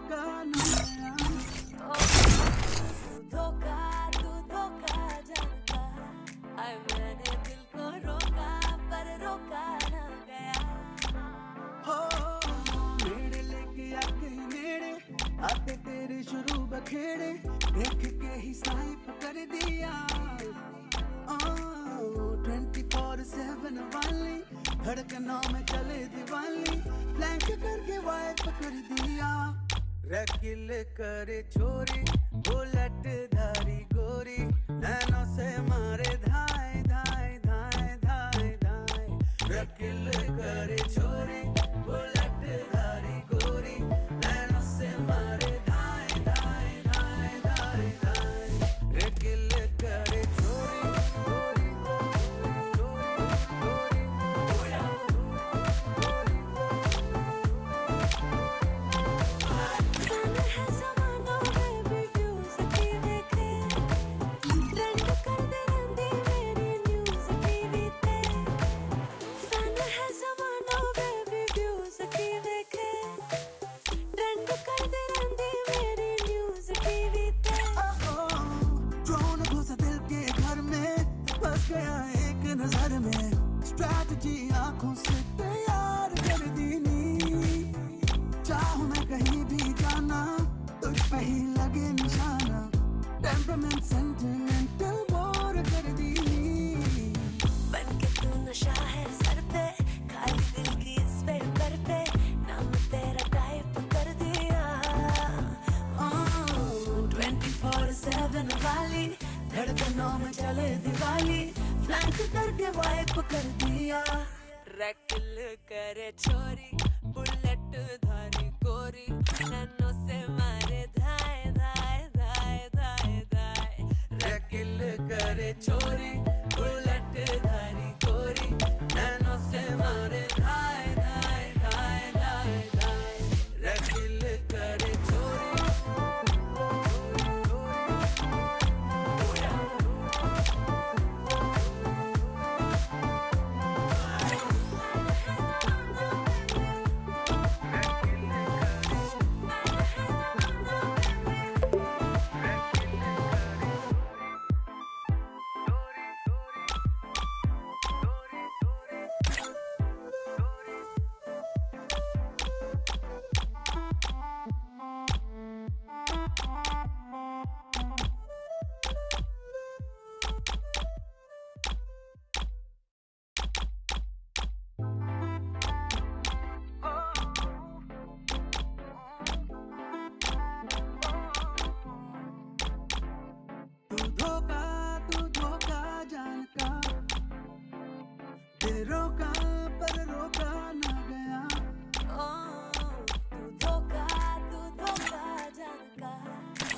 रोका ना गया। तू धोखा जानता है, हाय मैंने दिल को रोका पर रोका ना गया। हो मेरे लेके आ गई मेरे आते तेरे शुरू बखेड़े, देख के ही स्नाइप कर दिया। 24/7 वाली धड़कनों में चले दीवाली, फ्लैंक करके वाइप कर दिया। रकील करे छोरी बुलेट धारी गोरी, नैनों से मारे धाए धाए धाए धाए धाए। रकील करे छोरी बुलेट धारी गोरी, नैनों से मारे धाए धाए धाए धाए धाए। रकील करे छोरी गोरी गोरी गोरी गोरी। फन है ज़माना में भी व्यूज़ की देखे, ट्रेंड कर दे रंदी मेरी न्यूज़ टीवी पे। फन है ज़माना में भी व्यूज़ की देखे, ट्रेंड कर दे रंदी मेरी न्यूज़ टीवी पे। ड्रोन घुसा दिल के घर में, बस गया एक नजर में, स्ट्रैटेजी आंखों से तैयार कर दी नी। चाहूं मैं कहीं भी जाना, तुझ पे ही लगे निशाना, टेम्परामेंट सेंटिमेंटल बोर कर दी नी। बन के तू नशा है सर पे, खाली दिल की इस पेपर पे, नाम तेरा टाइप कर दिया। 24/7 वाली धड़कनों में चले दिवाली, फ्लैंक करके वाइप कर दिया। रैकल करे छोरी बुलेट धारी गोरी, नैनों से मारे धाए धाए धाए धाए धाए। रकील करे छोरी बुलेट धारी गोरी, नैनों से मारे धाए धाए धाए धाए धाए। रकील करे छोरी तू धोखा जान का, दिल रोका पर रोका ना गया। तू धोखा जान का,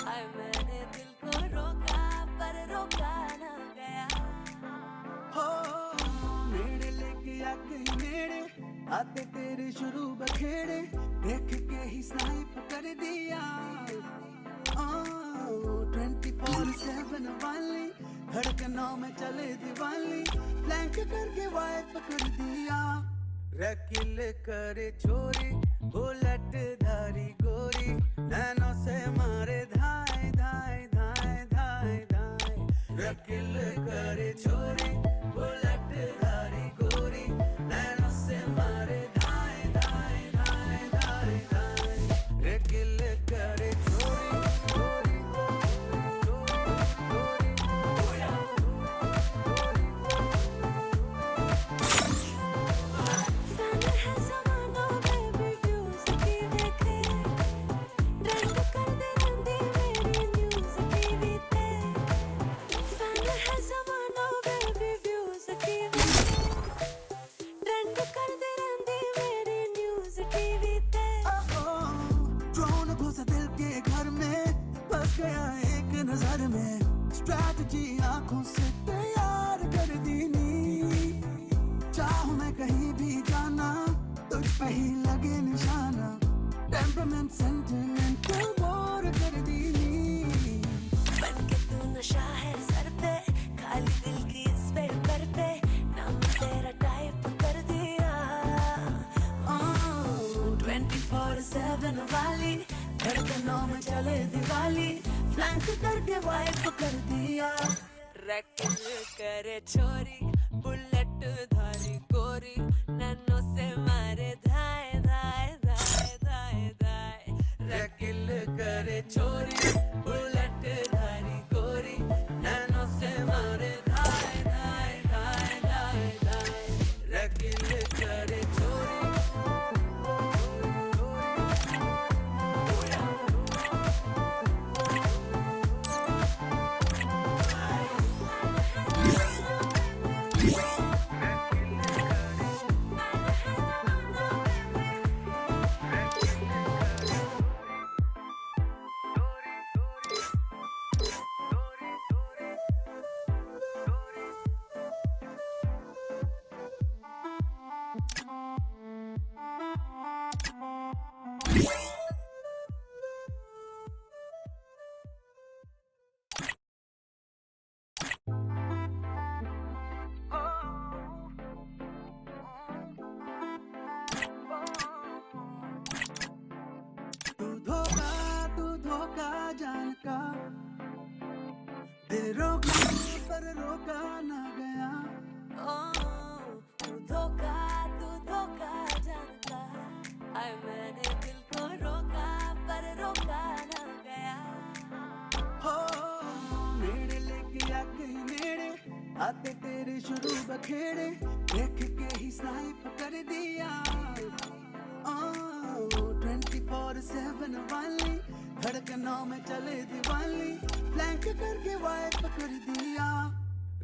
हाय मैंने दिल को रोका पर रोका ना गया। हो मेरे लेके आ गई मेरे आते तेरे शुरू बखेड़े, देख के ही स्नाइप कर दिया। 24/7 वाली धड़कनों में चले दीवाली, फ्लैंक करके वाइप कर दिया। रकील करे छोरी बुलेट धारी गोरी, नैनों से मारे धाए धाए धाए धाए धाए। रकील करे छोरी बुलेट धारी गोरी, नैनों से मारे धाए धाए धाए धाए धाए। रकील करे छोरी गोरी गोरी गोरी गोरी। फन है ज़माना में भी व्यूज़ की देखे, ट्रेंड कर दे रंदी मेरी न्यूज़ टीवी पे। फन है ज़माना में भी व्यूज़ की देखे, ट्रेंड कर दे रंदी मेरी न्यूज़ टीवी पे। ड्रोन घुसा दिल के घर में, बस गया एक नजर में, स्ट्रैटेजी आंखों से तैयार कर दी नी। चाहूं मैं कहीं भी जाना, तुझ पे ही लगे निशाना, टेम्परामेंट सेंटिमेंटल बोर कर दी नी। बन के तू नशा है सर पे, खाली दिल की इस पेपर पे, नाम तेरा टाइप कर दिया। 24/7 वाली धड़कनों में चले दिवाली, फ्लैंक करके वाइप कर दिया। रैकेट करे छोरी, बुलेट धारी गोरी, नैनो से मारे धाए धाए धाए धाए धाए। रैकिल करे छोरी, बुलेट धारी गोरी, नैनो से मारे धाए धाए धाए धाए धाए। रैकिल करे छोरी। तू धोखा जान का, दिल रोका पर रोका ना गया। तू धोखा जानता, आए मैंने दिल को रोका पर रोका ना गया। हो मेरे लेके आ गई मेरे, आते तेरे शुरू बखेड़े, देख के ही स्नाइप कर दिया। 24/7 वाली, धड़कनों में चले दिवाली, फ्लैंक करके वाइप कर दिया।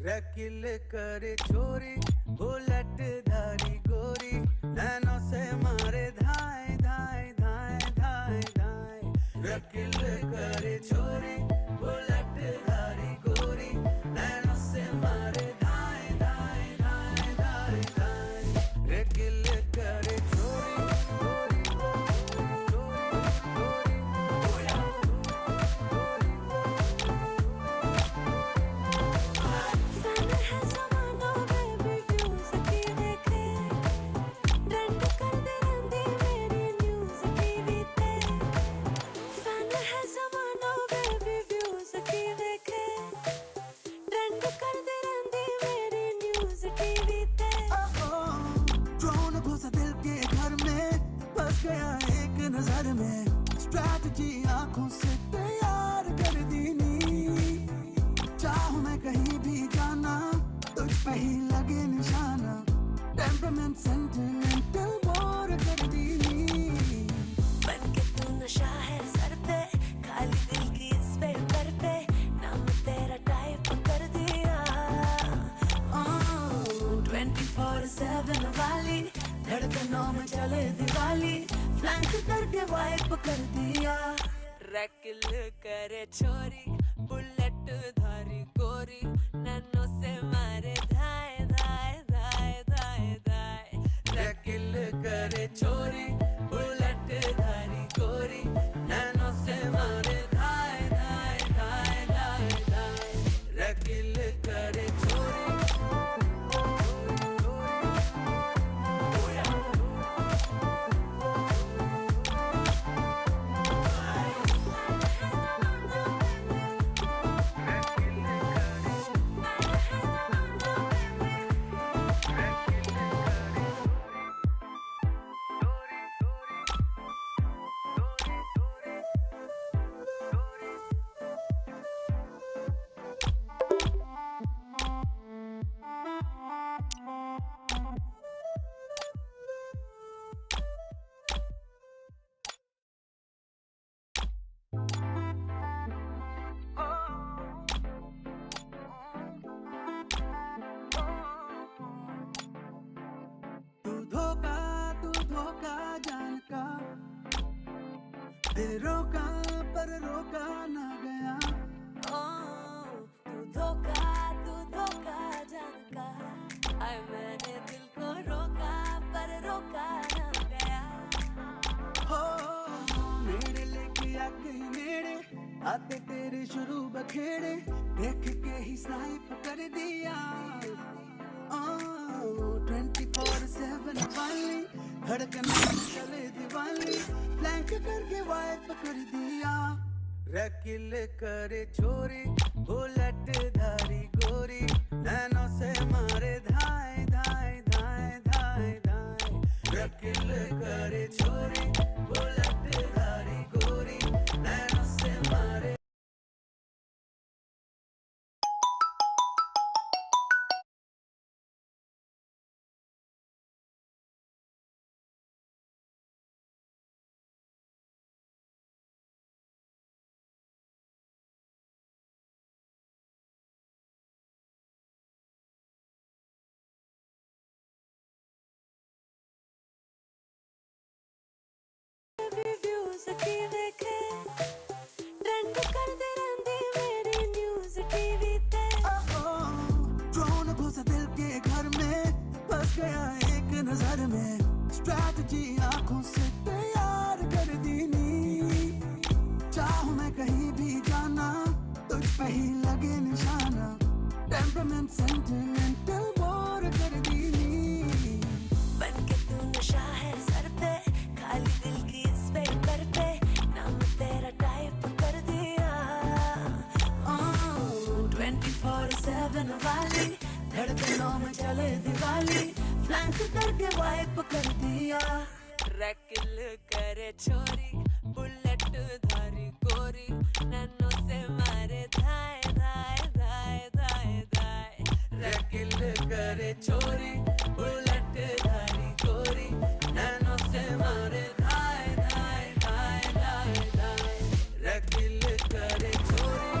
रैकिल करे छोरी, बुलेट धारी गोरी, नैनो से मारे धाए धाए धाए धाए धाए। रैकिल करे छोरी, बुलेट धारी गोरी, नैनो से मारे धाए धाए धाए धाए धाए। रैकिल करे छोरी, गोरी गोरी गोरी फैन है ज़माना बेबी व्यूज़ की देखे, ट्रेंड कर दे रंदी मेरी न्यूज़ टीवी पे। फैन है ज़माना बेबी व्यूज़ की देखे, ट्रेंड कर दे रंदी मेरी न्यूज़ टीवी पे। ड्रोन घुसा दिल के घर में, बस गया एक नजर में, स्ट्रैटेजी आंखों से तैयार कर दीनी। चाहूं मैं कहीं भी जाना, तुझ पे ही लगे निशाना, टेम्परामेंट सेंटिमेंटल वॉर कर दीनी। बनके तू नशा है सर पे, खाली दिल की इस पेपर पे, नाम तेरा टाइप कर दिया। 24/7 वाली, धड़कनों में चले दिवाली, फ्लैंक करके वाइप कर दिया। रैकिल करे छोरी, बुलेट धारी गोरी, नैनो से मारे धाए धाए धाए धाए धाए। रैकिल करे छोरी, बुलेट धारी गोरी, नैनो से मारे धाए धाए धाए धाए धाए। रैकिल करे छोरी। तू धोखा जान का, दिल रोका पर रोका ना गया। तू धोखा जानता, आए मैंने दिल को रोका पर रोका ना गया। हो मेरे लेके आ गई मेरे, आते तेरे शुरू बखेड़े, देख के ही स्नाइप कर दिया। 24/7 वाली, धड़कन चले वाली फ्लैंक करके वाइप कर दिया। रकिल करे चोरी बुलेट धारी गोरी नैनों से मारे धाए धाए धाए धाए धाए। रकिल करे चोरी बुलेट धारी गोरी नैनों से मारे। व्यूज की देखे ट्रेंड करते रहंदी मेरी न्यूज़ टीवी ते। ड्रोन घुसा दिल के घर में फंस गया एक नजर में। स्ट्रैटेजी आंखों से तैयार कर दी नी। चाहूं मैं कहीं भी जाना तुझ पे ही लगे निशाना। टेम्परामेंट सेंटिमेंटल बोर कर दी नी। बन के तू नशा है सर पे खाली दिल की इस पेपर पे नाम तेरा टाइप कर दिया। 24/7 वाली धड़कनों में चले दिवाली फ्लैंक करके वाइप कर दिया। रकिल करे छोरी बुलेट धारी गोरी नैनों से मारे धाए धाए धाए धाए धाए। रकिल करे चोरी बुलेट धारी गोरी नैनों से मारे धाए धाए धाए धाए धाए। रकिल करे चोरी।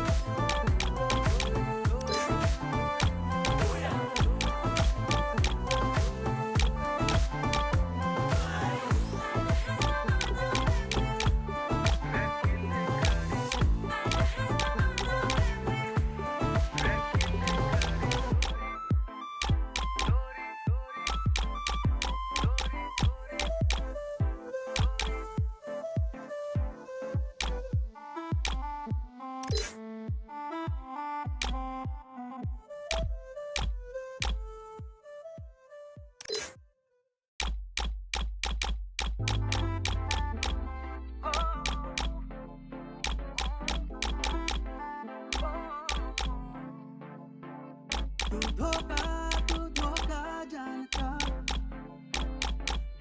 तू धोखा जानता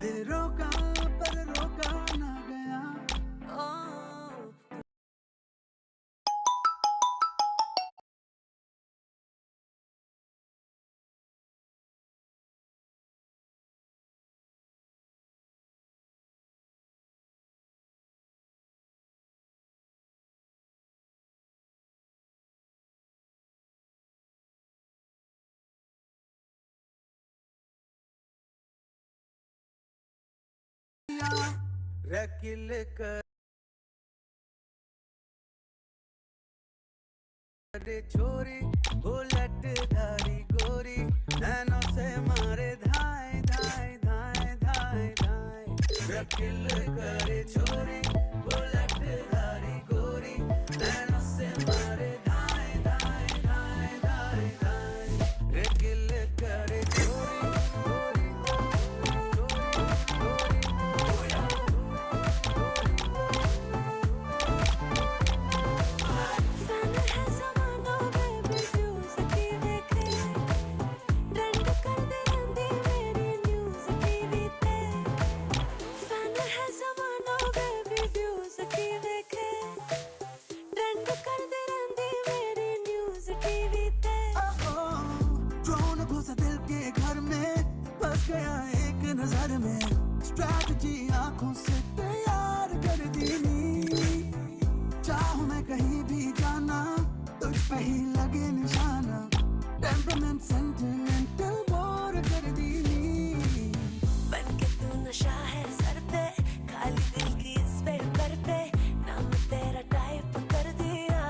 दिल रोका पर रोका ना गया। रकिल करे छोरी बुलेट धारी गोरी नैनों से मारे धाए धाए धाए धाए धाए। रकिल करे छोरी बुलेट धारी गोरी नैनों से मारे धाए धाए धाए धाए धाए। रकिल करे चोरी फैन है ज़माना बेबी व्यूज की देखे ट्रेंड करते रहंदी मेरी न्यूज़ टीवी ते। फैन है ज़माना बेबी व्यूज की देखे ट्रेंड करते रहंदी मेरी न्यूज़ टीवी ते। ड्रोन घुसा दिल के घर में फंस गया एक नजर में। स्ट्रैटेजी आंखों से तैयार कर दी नी। चाहूं मैं कहीं भी जाना तुझ पे ही लगे निशाना। टेम्परामेंट सेंटिमेंटल बोर कर दी नी। बन के तू नशा है सर पे खाली दिल की इस पेपर पे नाम तेरा टाइप कर दिया।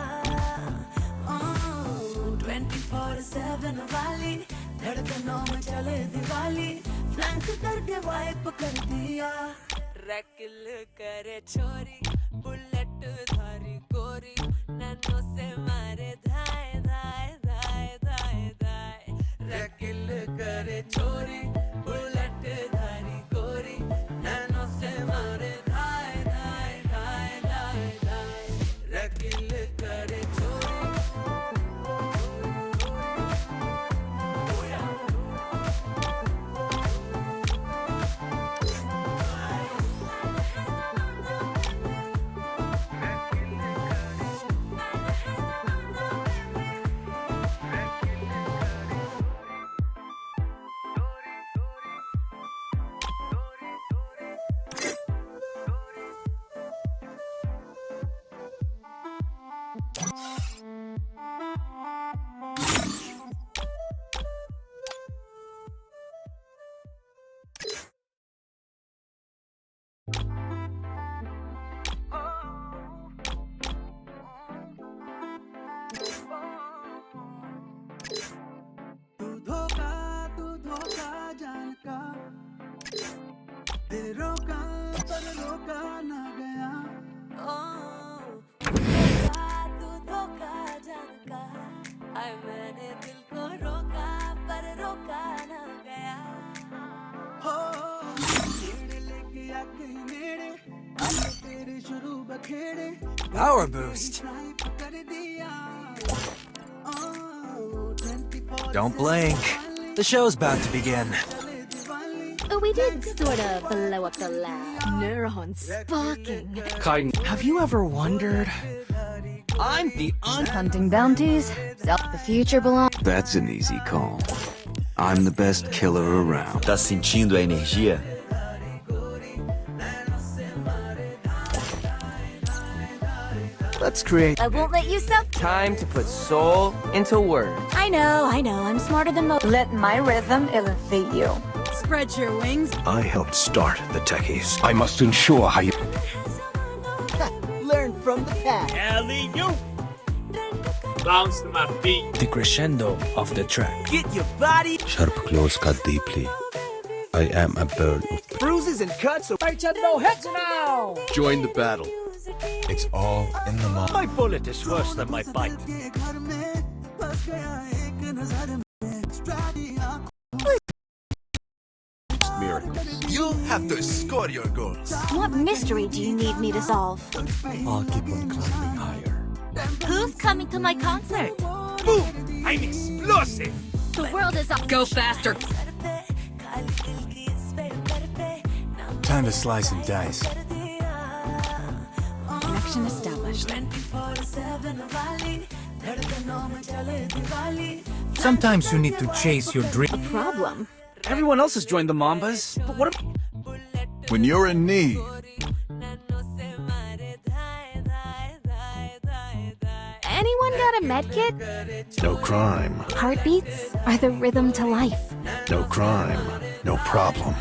24/7 वाली धड़कनों में चले दिवाली फ्लैंक करके वाइप कर दिया। रकिल करे छोरी बुलेट धारी गोरी नैनों से मारे धाए धाए धाए धाए धाए। रकिल करे चोरी बुलेट धारी गोरी नैनों से मारे दिल रोका पर रोका ना गया तू धोखा जान का हाय मैंने दिल को रोका पर रोका ना गया हो तेरे लेके आ गई मेरे आज तेरे शुरू बखेड़े Power boost. स्नाइप कर दिया ओ 24 Don't blink. The show's about to begin. Oh, we did sort of blow up the lab. Neurons sparking. Kaiden, have you ever wondered? I'm the Hunting bounties. The future belongs. That's an easy call. I'm the best killer around. Tá sentindo a energia? Let's create I won't let you suck. Time to put soul into words. I know. I'm smarter than most. Let my rhythm elevate you. Spread your wings. I helped start the techies. I must ensure how you... learn from the past. Bounce to my beat. The crescendo of the track. Get your body Sharp claws cut deeply. I am a bird of... bruises and cuts. So no heads now. Join the battle. It's all in the mind. My bullet is worse than my bite. के घर में बस गया एक नजर में स्ट्रैटी You'll have to score your goals. What mystery do you need me to solve? I'll keep on climbing higher. Who's coming to my concert? Boom! I'm explosive! The world is up. Go faster. Time to slice and dice. Connection established. Sometimes you need to chase your dream. A problem? Everyone else has joined the Mambas. But what? When you're in need, Anyone got a med kit? No crime. Heartbeats are the rhythm to life. No crime. No problem.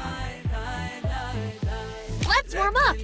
Let's warm up.